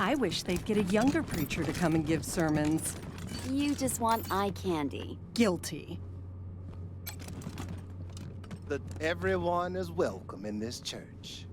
I wish they'd get a younger preacher to come and give sermons. You just want eye candy. Guilty. That everyone is welcome in this church.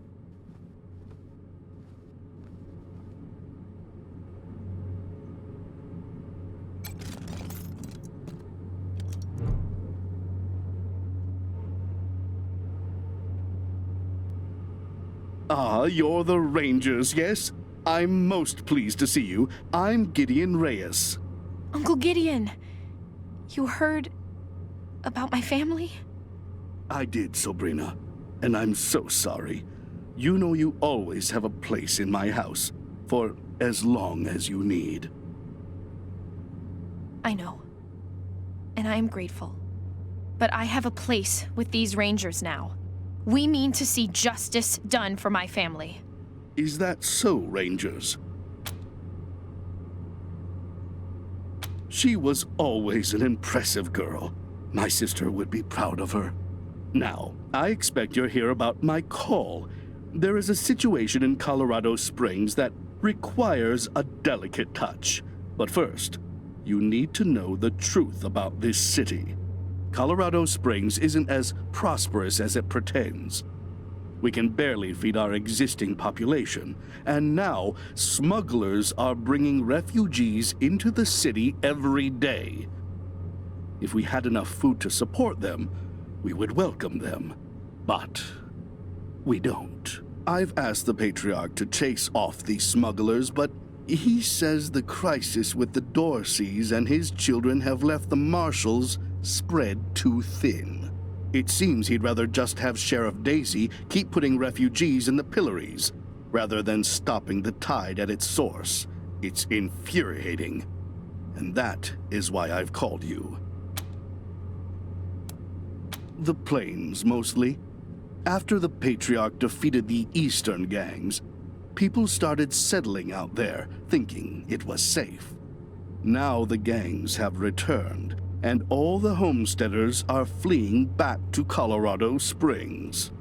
Ah, you're the Rangers, yes? I'm most pleased to see you. I'm Gideon Reyes. Uncle Gideon, you heard about my family? I did, Sabrina, and I'm so sorry. You know you always have a place in my house, for as long as you need. I know, and I am grateful. But I have a place with these Rangers now. We mean to see justice done for my family. Is that so, Rangers? She was always an impressive girl. My sister would be proud of her. Now, I expect you're here about my call. There is a situation in Colorado Springs that requires a delicate touch. But first, you need to know the truth about this city. Colorado Springs isn't as prosperous as it pretends. We can barely feed our existing population, and now smugglers are bringing refugees into the city every day. If we had enough food to support them, we would welcome them. But we don't. I've asked the Patriarch to chase off these smugglers, but he says the crisis with the Dorseys and his children have left the marshals spread too thin. It seems he'd rather just have Sheriff Daisy keep putting refugees in the pillories, rather than stopping the tide at its source. It's infuriating. And that is why I've called you. The plains, mostly. After the Patriarch defeated the eastern gangs, people started settling out there, thinking it was safe. Now the gangs have returned, and all the homesteaders are fleeing back to Colorado Springs.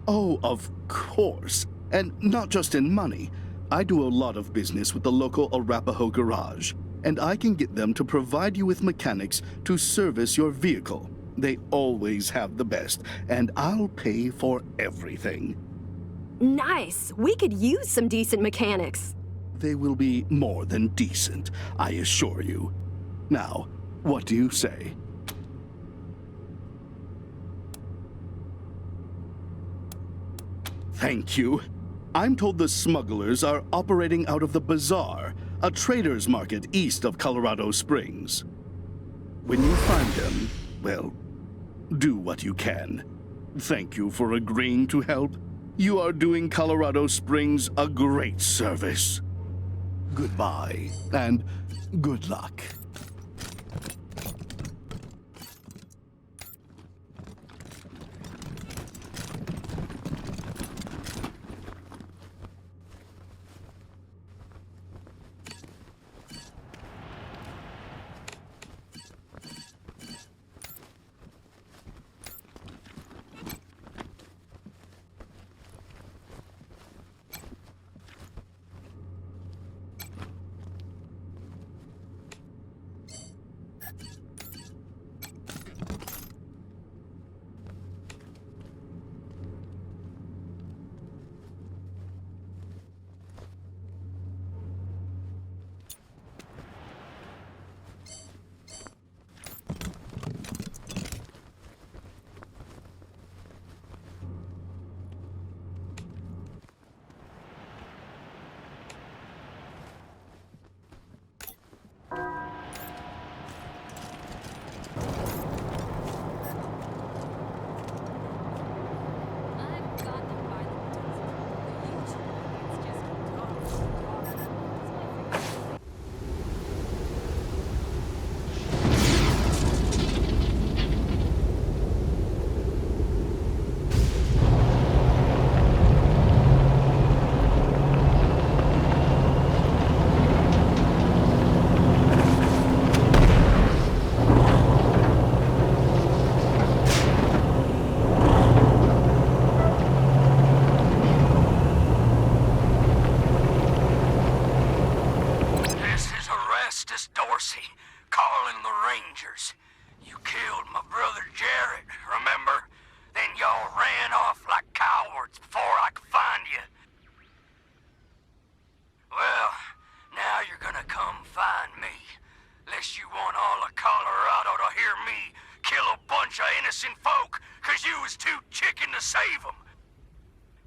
Oh, of course. And not just in money. I do a lot of business with the local Arapaho garage, and I can get them to provide you with mechanics to service your vehicle. They always have the best, and I'll pay for everything. Nice! We could use some decent mechanics. They will be more than decent, I assure you. Now, what do you say? Thank you. I'm told the smugglers are operating out of the Bazaar, a trader's market east of Colorado Springs. When you find them, well, do what you can. Thank you for agreeing to help. You are doing Colorado Springs a great service. Goodbye, and good luck. Dorsey, calling the Rangers. You killed my brother Jarrett, remember? Then y'all ran off like cowards before I could find you. Well, now you're gonna come find me. Lest you want all of Colorado to hear me kill a bunch of innocent folk 'cause you was too chicken to save them.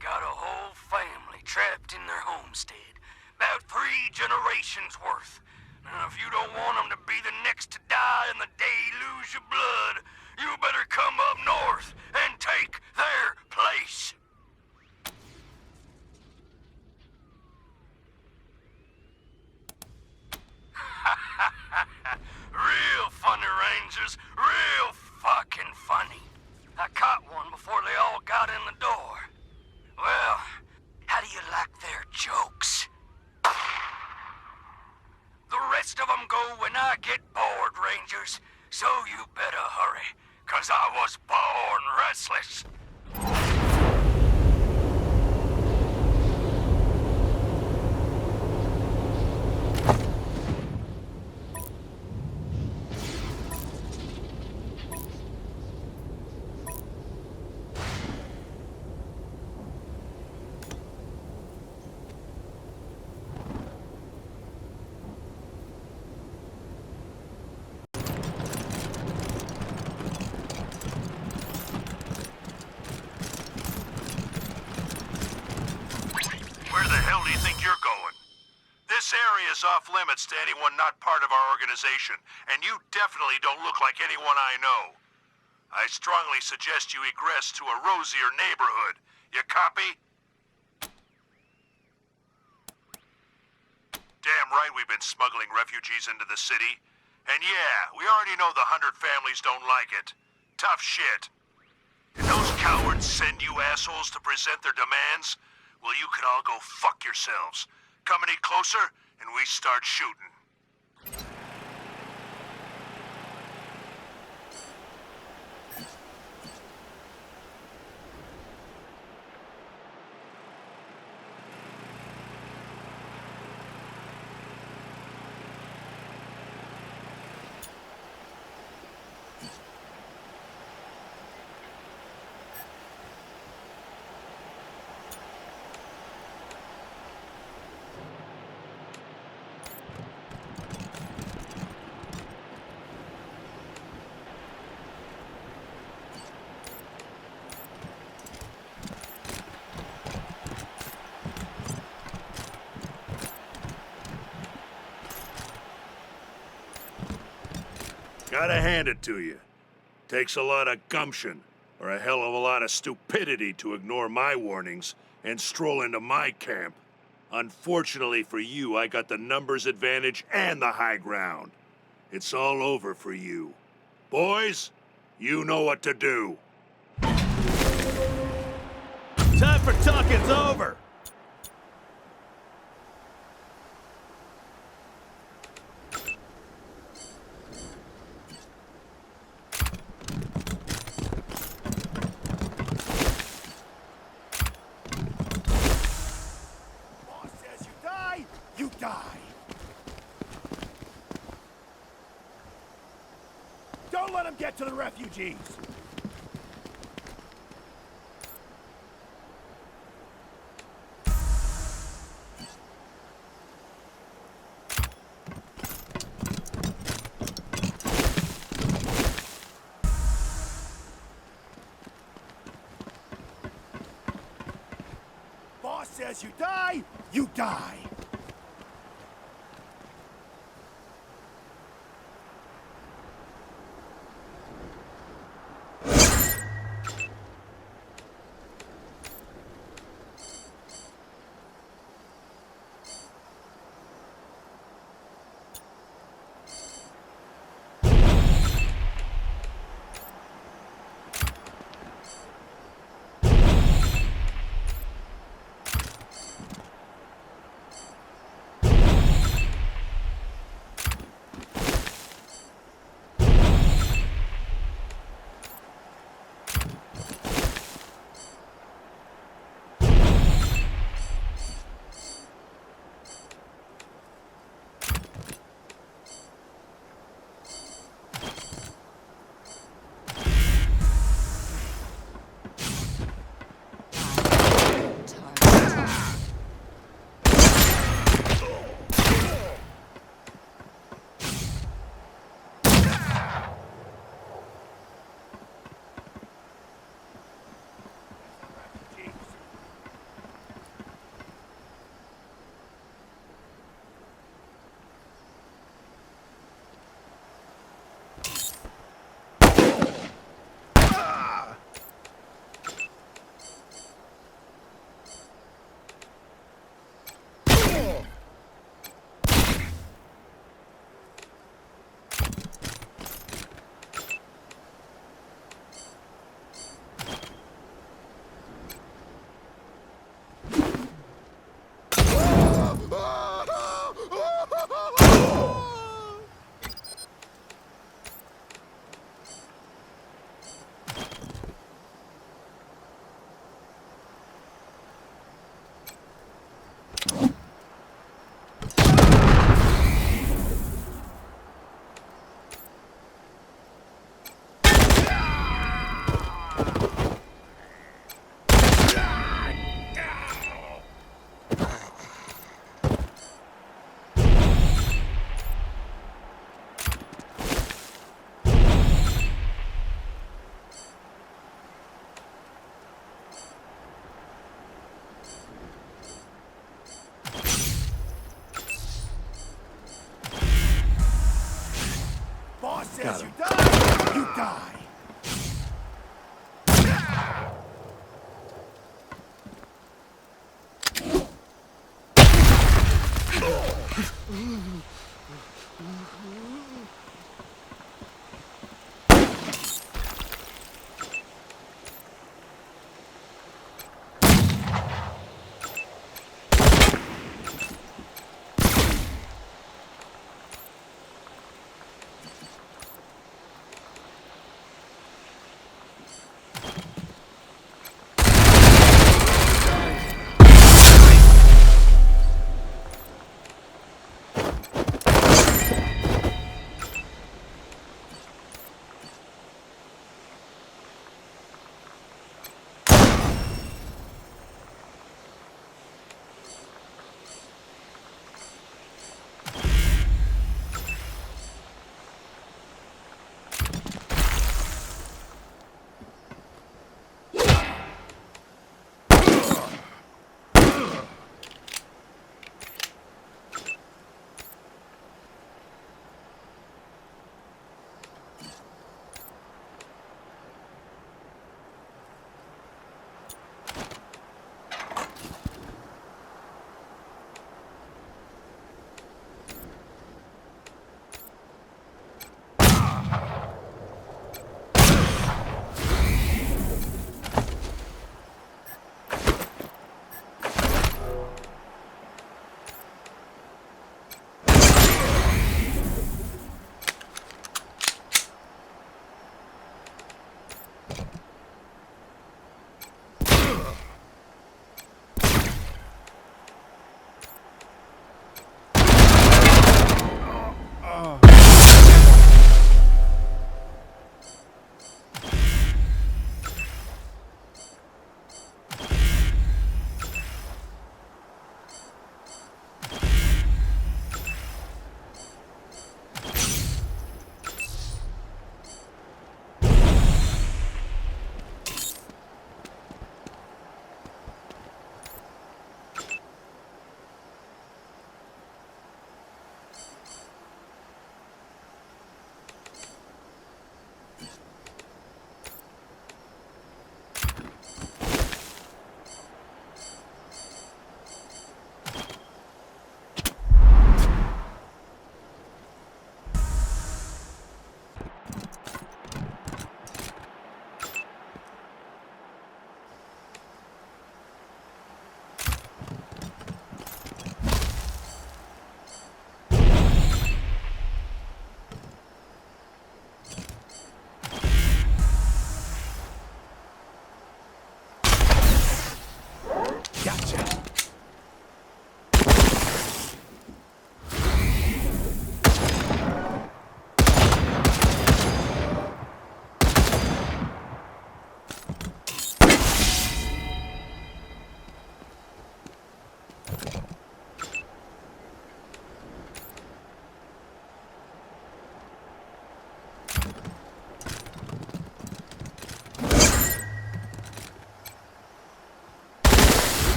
Got a whole family trapped in their homestead. About 3 generations worth. And if you don't want them to be the next to die in the deluge of blood, you better come up north and take their place. Real funny, Rangers. Real fucking funny. I caught one before they all got in the door. Well, how do you like their jokes? The rest of them go when I get bored, Rangers. So you better hurry, 'cause I was born restless. This area is off limits to anyone not part of our organization, and you definitely don't look like anyone I know. I strongly suggest you egress to a rosier neighborhood. You copy? Damn right we've been smuggling refugees into the city. And yeah, we already know the 100 families don't like it. Tough shit. And those cowards send you assholes to present their demands? Well, you can all go fuck yourselves. Come any closer, and we start shooting. Gotta hand it to you. Takes a lot of gumption, or a hell of a lot of stupidity to ignore my warnings and stroll into my camp. Unfortunately for you, I got the numbers advantage and the high ground. It's all over for you. Boys, you know what to do. Time for talking's over! You die! Don't let them get to the refugees! Boss says you die, you die! Got him. You die.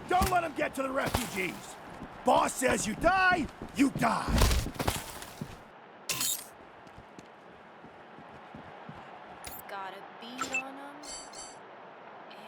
Don't let them get to the refugees. Boss says you die, you die. Got a beat on them. And...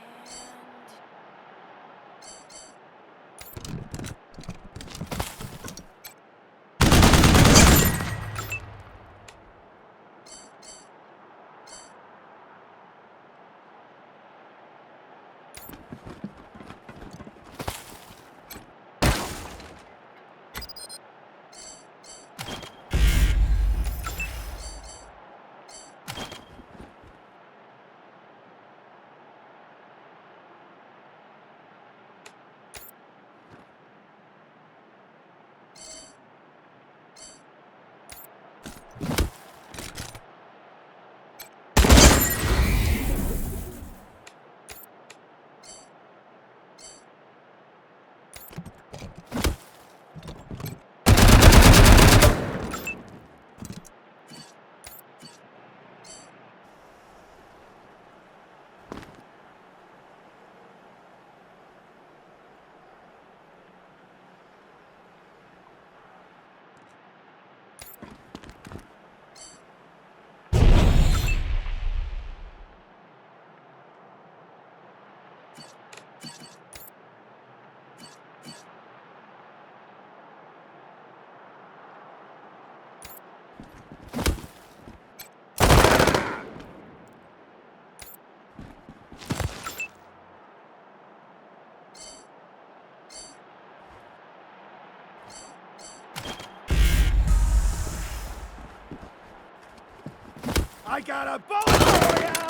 I got a bullet for ya!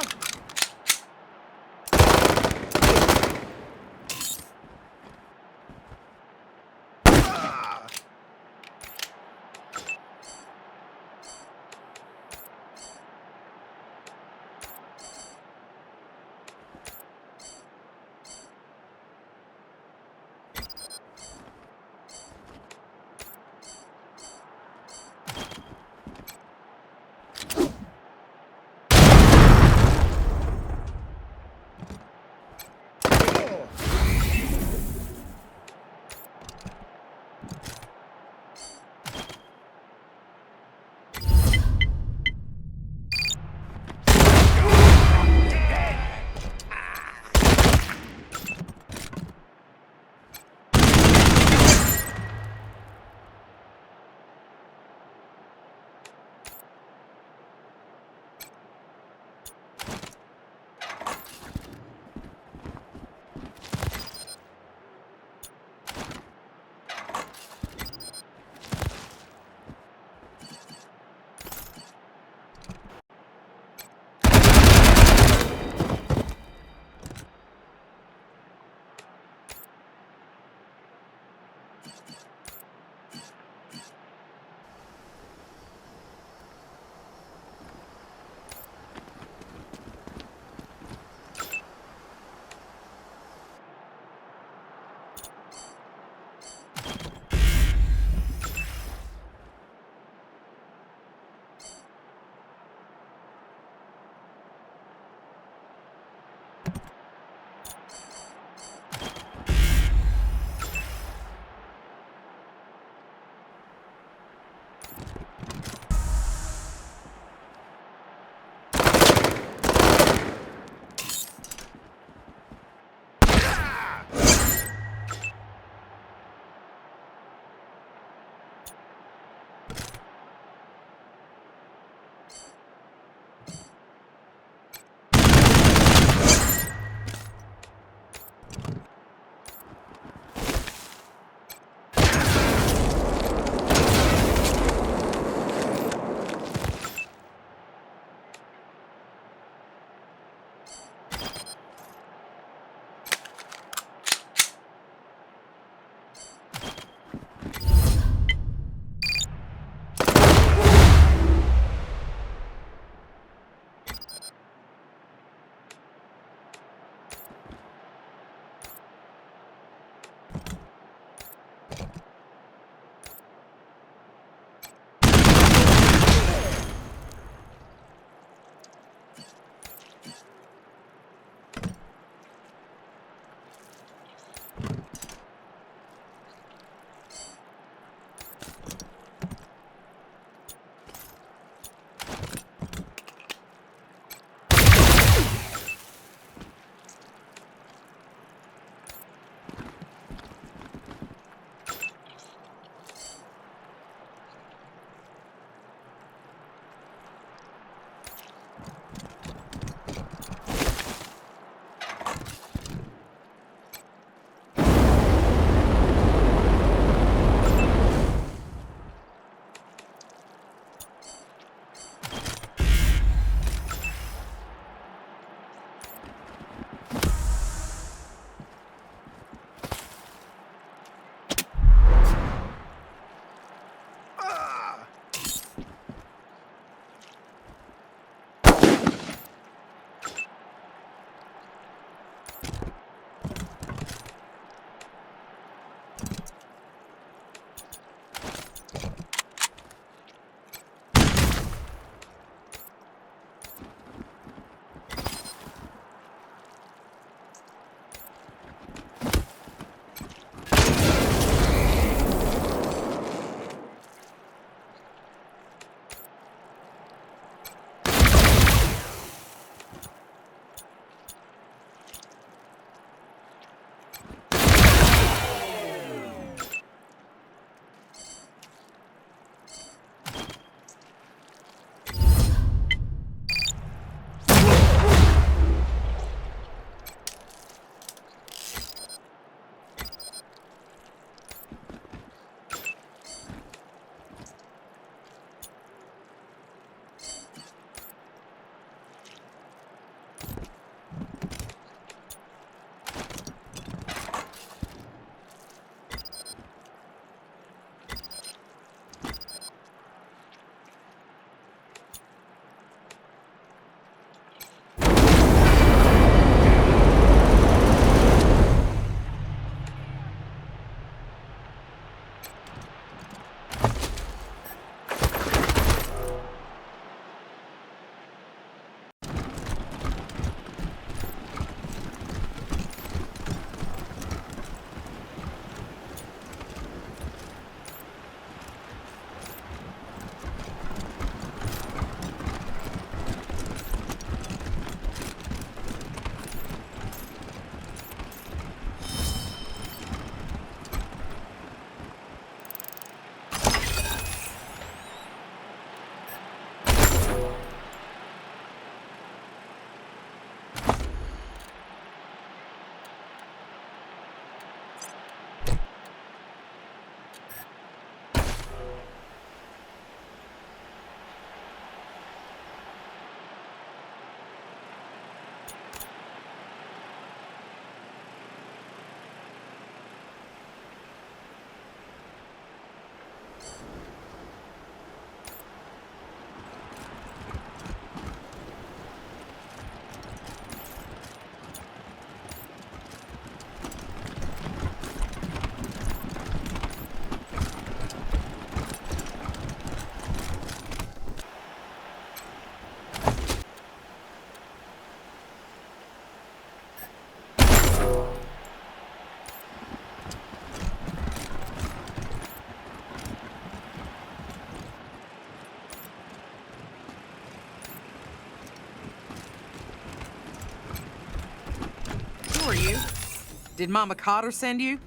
Did Mama Cotter send you?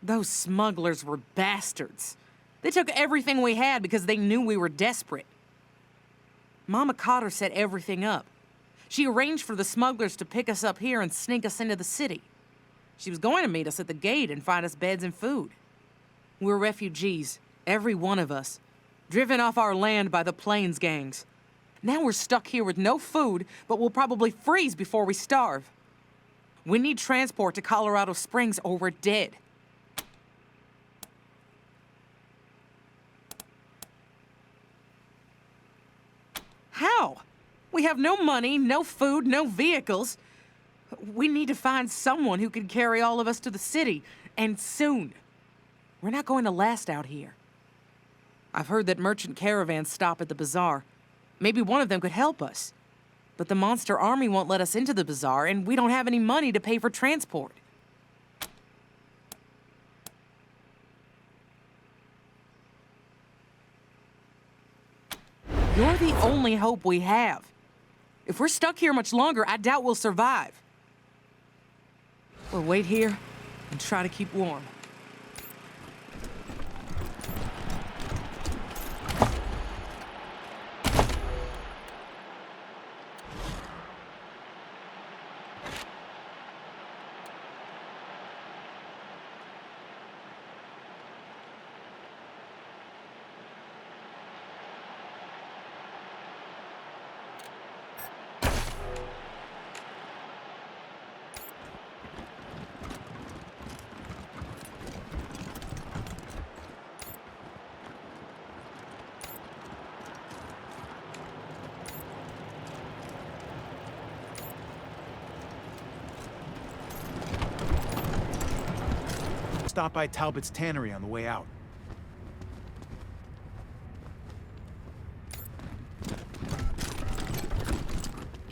Those smugglers were bastards. They took everything we had because they knew we were desperate. Mama Cotter set everything up. She arranged for the smugglers to pick us up here and sneak us into the city. She was going to meet us at the gate and find us beds and food. We're refugees, every one of us, driven off our land by the Plains gangs. Now we're stuck here with no food, but we'll probably freeze before we starve. We need transport to Colorado Springs or we're dead. How? We have no money, no food, no vehicles. We need to find someone who can carry all of us to the city, and soon. We're not going to last out here. I've heard that merchant caravans stop at the bazaar. Maybe one of them could help us. But the monster army won't let us into the bazaar, and we don't have any money to pay for transport. You're the only hope we have. If we're stuck here much longer, I doubt we'll survive. We'll wait here and try to keep warm. Stop by Talbot's tannery on the way out.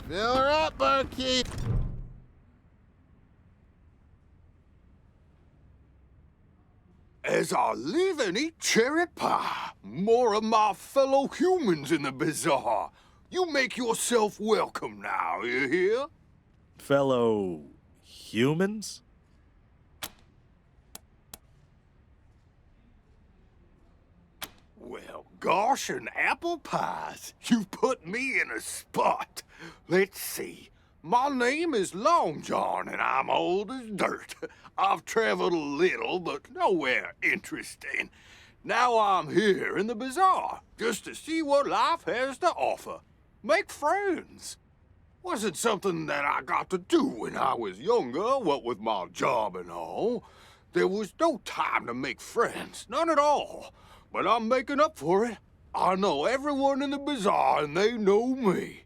Fill her up, barkeep. As I live and eat cherry pie, more of my fellow humans in the bazaar. You make yourself welcome now, you hear? Fellow humans? Well, gosh, and apple pies. You put me in a spot. Let's see. My name is Long John, and I'm old as dirt. I've traveled a little, but nowhere interesting. Now I'm here in the bazaar, just to see what life has to offer. Make friends. Wasn't something that I got to do when I was younger, what with my job and all. There was no time to make friends, none at all. But I'm making up for it. I know everyone in the bazaar, and they know me.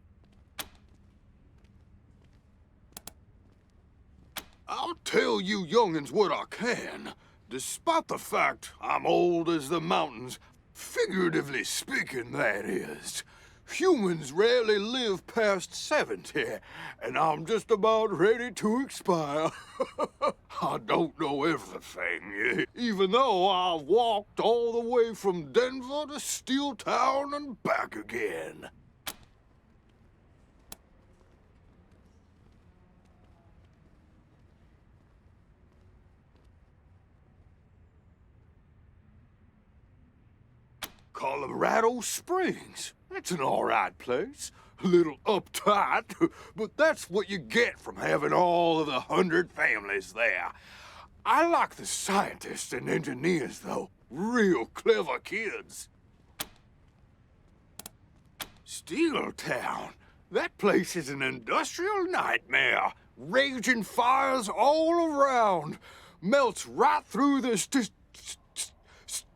I'll tell you young'uns what I can. Despite the fact I'm old as the mountains, figuratively speaking, that is. Humans rarely live past 70, and I'm just about ready to expire. I don't know everything, even though I've walked all the way from Denver to Steeltown and back again. Colorado Springs. That's an all right place. A little uptight, but that's what you get from having all of the 100 families there. I like the scientists and engineers, though. Real clever kids. Steeltown. That place is an industrial nightmare. Raging fires all around. Melts right through the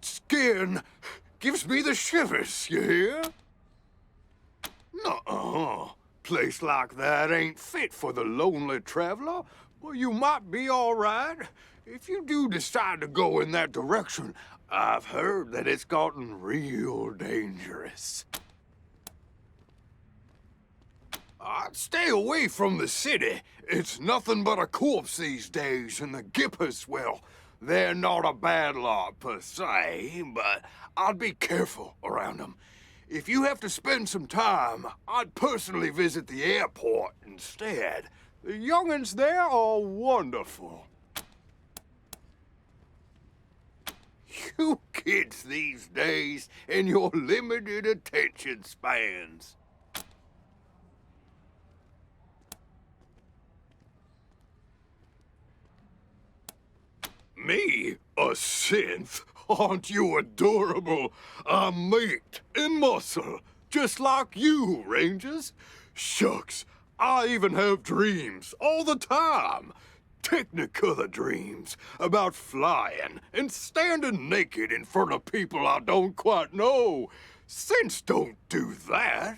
skin. Gives me the shivers, you hear? Nuh-uh. Place like that ain't fit for the lonely traveler. Well, you might be all right. If you do decide to go in that direction, I've heard that it's gotten real dangerous. I'd stay away from the city. It's nothing but a corpse these days, and the Gippers, well, they're not a bad lot per se, but I'd be careful around them. if you have to spend some time, I'd personally visit the airport instead. The young'uns there are wonderful. You kids these days and your limited attention spans. Me? A synth? Aren't you adorable? I'm meat and muscle, just like you, Rangers. Shucks, I even have dreams all the time. Technicolor dreams about flying and standing naked in front of people I don't quite know. Synths don't do that.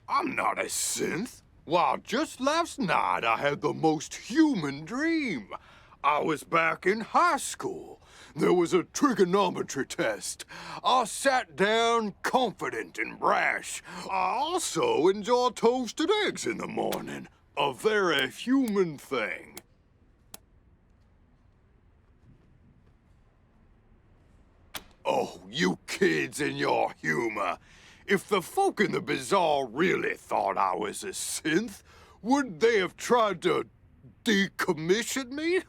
I'm not a synth. Why, just last night I had the most human dream. I was back in high school. There was a trigonometry test. I sat down confident and brash. I also enjoy toasted eggs in the morning. A very human thing. Oh, you kids and your humor. If the folk in the bazaar really thought I was a synth, would they have tried to decommission me?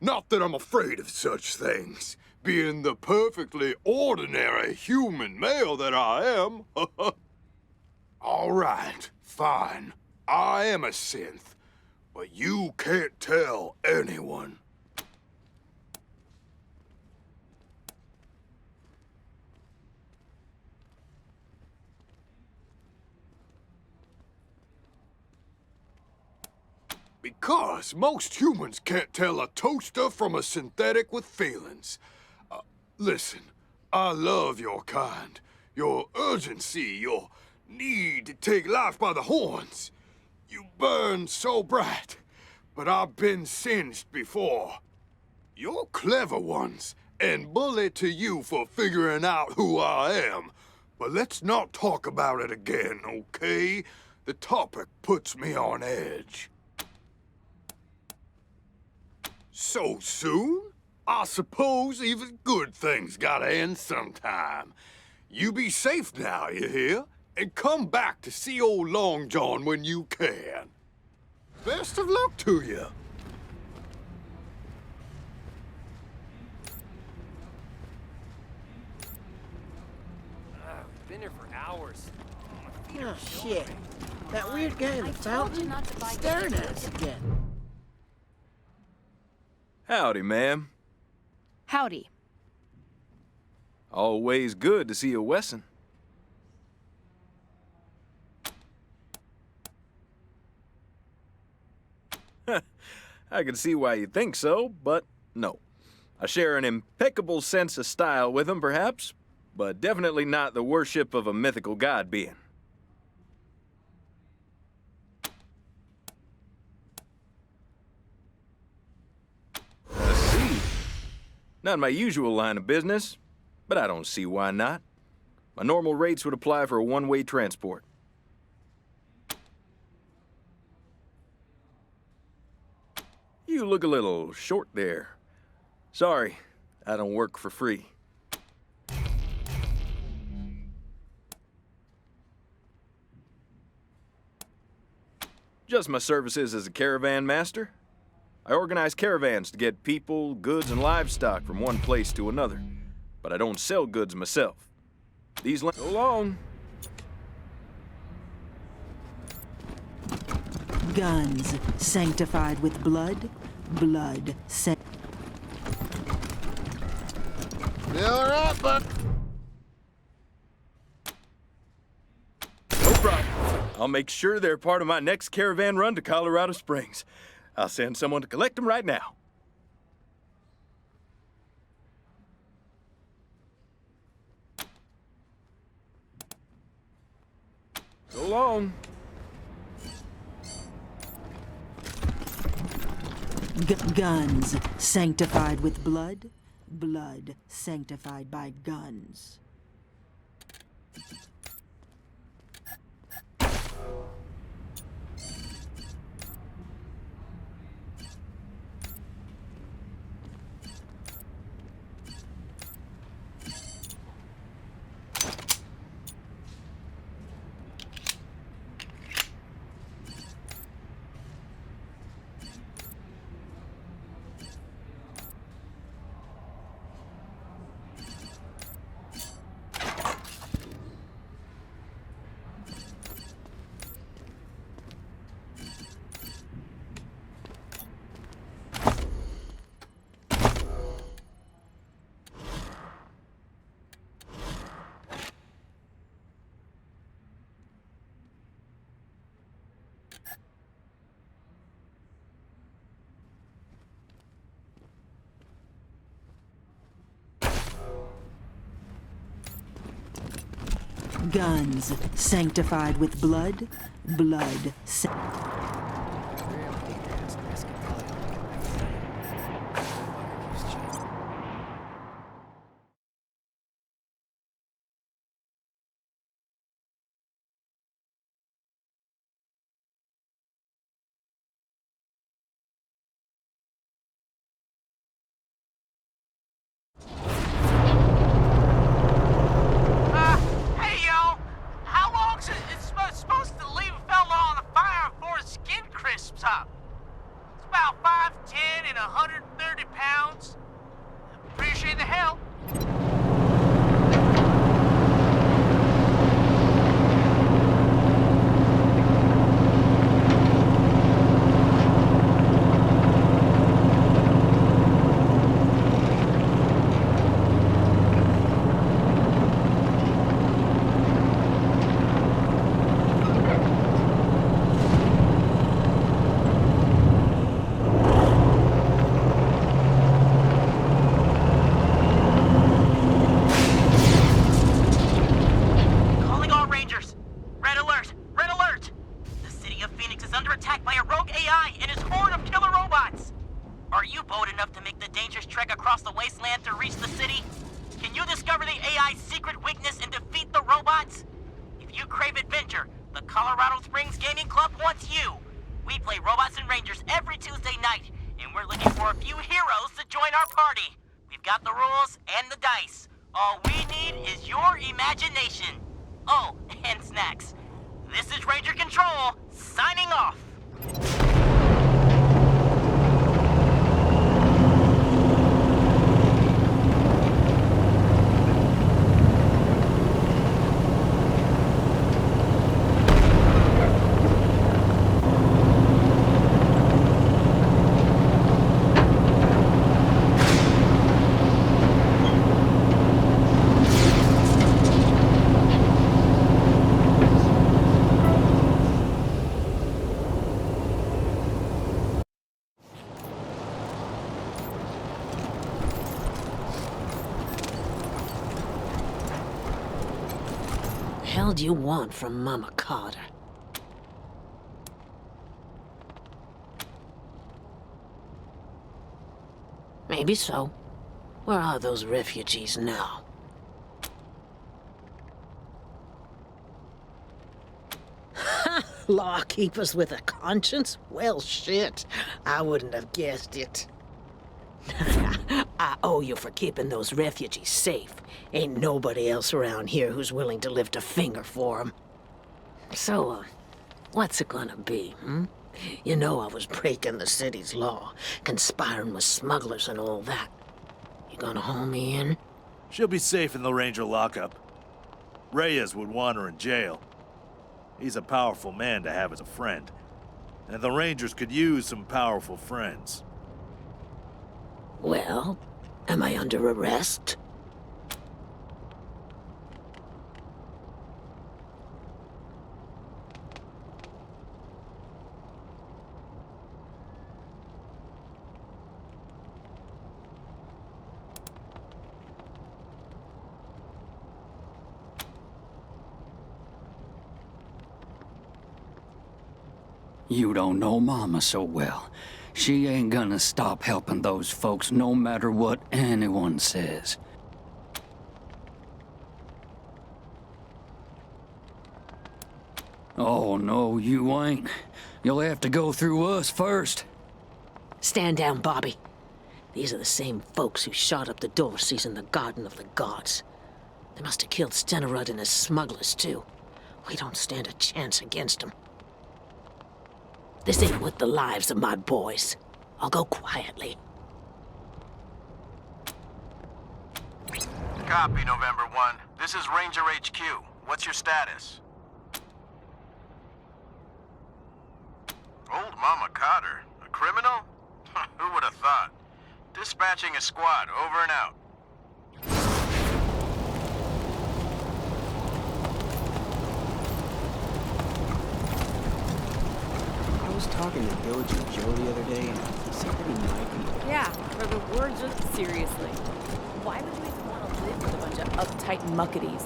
Not that I'm afraid of such things, being the perfectly ordinary human male that I am. All right, fine. I am a synth, but you can't tell anyone. Because most humans can't tell a toaster from a synthetic with feelings. Listen, I love your kind. Your urgency, your need to take life by the horns. You burn so bright, but I've been singed before. You're clever ones, and bully to you for figuring out who I am. But let's not talk about it again, okay? The topic puts me on edge. So soon? I suppose even good things gotta end sometime. You be safe now, you hear? And come back to see old Long John when you can. Best of luck to you. We've been here for hours. Oh, shit. That weird guy in the fountain staring at us again. Howdy, ma'am. Howdy. Always good to see a Wesson. I can see why you think so, but no. I share an impeccable sense of style with him, perhaps, but definitely not the worship of a mythical god being. I see. Not my usual line of business, but I don't see why not. My normal rates would apply for a one-way transport. You look a little short there. Sorry, I don't work for free. Just my services as a caravan master. I organize caravans to get people, goods, and livestock from one place to another. But I don't sell goods myself. So long. Guns sanctified with blood, blood You all right, Buck? No problem. I'll make sure they're part of my next caravan run to Colorado Springs. I'll send someone to collect them right now. So long. Guns sanctified with blood, blood sanctified by guns. Guns sanctified with blood, blood It's about 5'10" and 130 pounds. Appreciate the help. Across the wasteland to reach the city? Can you discover the AI's secret weakness and defeat the robots? If you crave adventure, the Colorado Springs Gaming Club wants you. We play Robots and Rangers every Tuesday night, and we're looking for a few heroes to join our party. We've got the rules and the dice. All we need is your imagination. Oh, and snacks. This is Ranger Control, signing off. What the hell do you want from Mama Carter? Maybe so. Where are those refugees now? Law keepers with a conscience? Well, shit. I wouldn't have guessed it. I owe you for keeping those refugees safe. Ain't nobody else around here who's willing to lift a finger for them. So, what's it gonna be, You know I was breaking the city's law, conspiring with smugglers and all that. You gonna haul me in? She'll be safe in the Ranger lockup. Reyes would want her in jail. He's a powerful man to have as a friend. And the Rangers could use some powerful friends. Well, am I under arrest? You don't know Mama so well. She ain't gonna stop helping those folks no matter what anyone says. Oh, no, you ain't. You'll have to go through us first. Stand down, Bobby. These are the same folks who shot up the Dorseys in the Garden of the Gods. They must have killed Stenerud and his smugglers, too. We don't stand a chance against them. This ain't worth the lives of my boys. I'll go quietly. Copy, November 1. This is Ranger HQ. What's your status? Old Mama Carter? A criminal? Who would have thought? Dispatching a squad, over and out. I was talking to Village and Joe the other day, and he said that he might be... Yeah, for the words of seriously. Why would you even want to live with a bunch of uptight muckaties?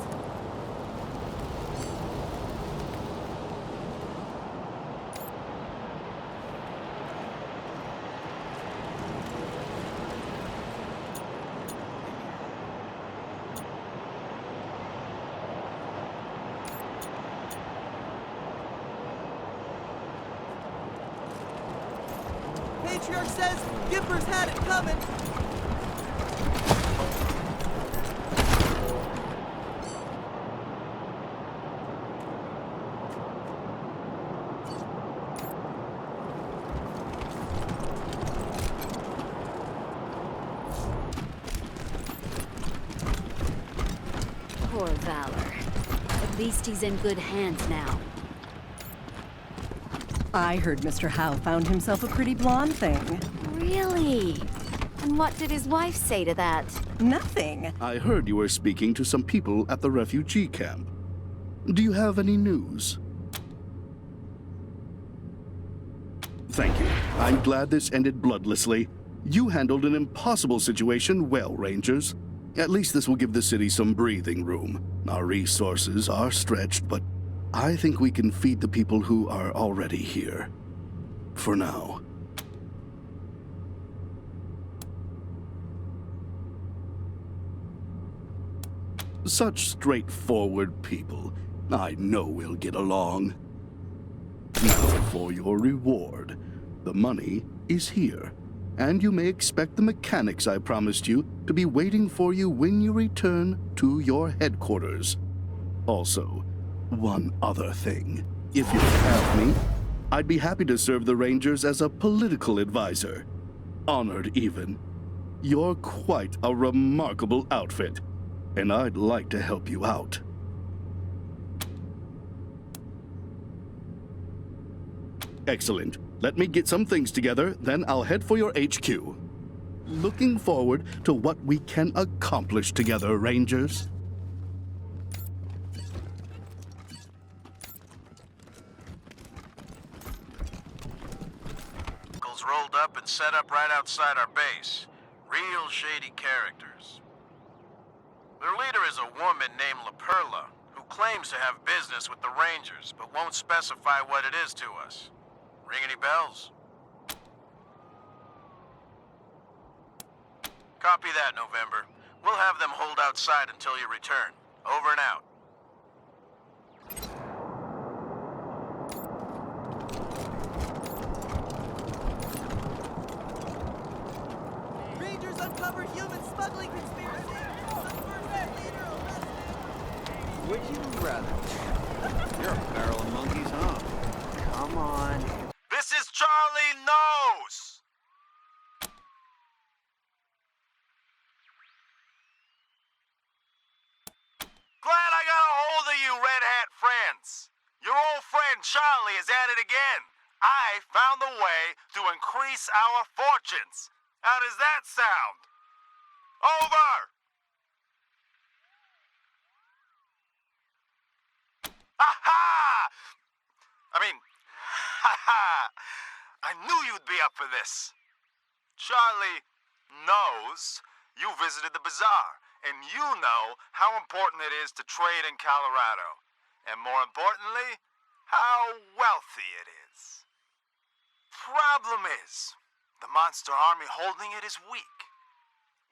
matriarch says Gipper's had it coming. Poor Valor. At least he's in good hands now. I heard Mr. Howe found himself a pretty blonde thing. Really? And what did his wife say to that? Nothing. I heard you were speaking to some people at the refugee camp. Do you have any news? Thank you. I'm glad this ended bloodlessly. You handled an impossible situation well, Rangers. At least this will give the city some breathing room. Our resources are stretched, but I think we can feed the people who are already here. For now. Such straightforward people. I know we'll get along. Now for your reward. The money is here. And you may expect the mechanics I promised you to be waiting for you when you return to your headquarters. Also, one other thing. If you'll have me, I'd be happy to serve the Rangers as a political advisor. Honored, even. You're quite a remarkable outfit, and I'd like to help you out. Excellent. Let me get some things together, then I'll head for your HQ. Looking forward to what we can accomplish together, Rangers. Vehicles rolled up and set up right outside our base. Real shady characters. Their leader is a woman named La Perla, who claims to have business with the Rangers, but won't specify what it is to us. Ring any bells? Copy that, November. We'll have them hold outside until you return. Over and out. Rangers uncover human smuggling conspiracy. Would you rather? You're a barrel of monkeys, huh? Come on. This is Charlie Nose! Glad I got a hold of you, Red Hat friends. Your old friend Charlie is at it again. I found a way to increase our fortunes. How does that sound? Over! Ha-ha! I knew you'd be up for this. Charlie knows you visited the bazaar, and you know how important it is to trade in Colorado. And more importantly, how wealthy it is. Problem is, the monster army holding it is weak.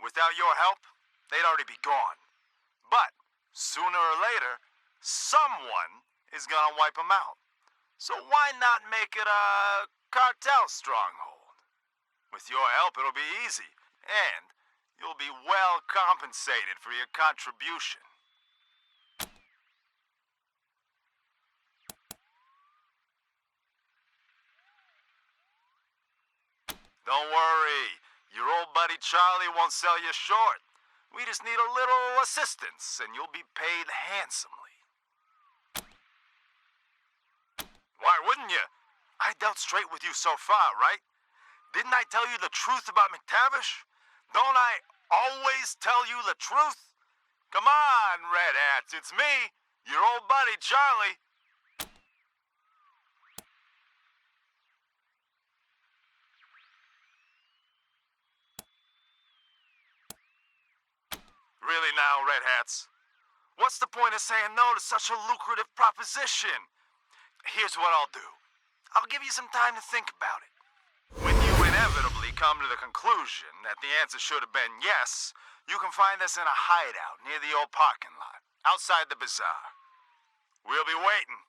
Without your help, they'd already be gone. But sooner or later, someone is gonna wipe them out. So why not make it a cartel stronghold? With your help, it'll be easy, and you'll be well compensated for your contribution. Don't worry, your old buddy Charlie won't sell you short. We just need a little assistance, and you'll be paid handsomely. Why wouldn't you? I dealt straight with you so far, right? Didn't I tell you the truth about McTavish? Don't I always tell you the truth? Come on, Red Hats, it's me, your old buddy Charlie. Really now, Red Hats? What's the point of saying no to such a lucrative proposition? Here's what I'll do. I'll give you some time to think about it. When you inevitably come to the conclusion that the answer should have been yes, you can find us in a hideout near the old parking lot, outside the bazaar. We'll be waiting.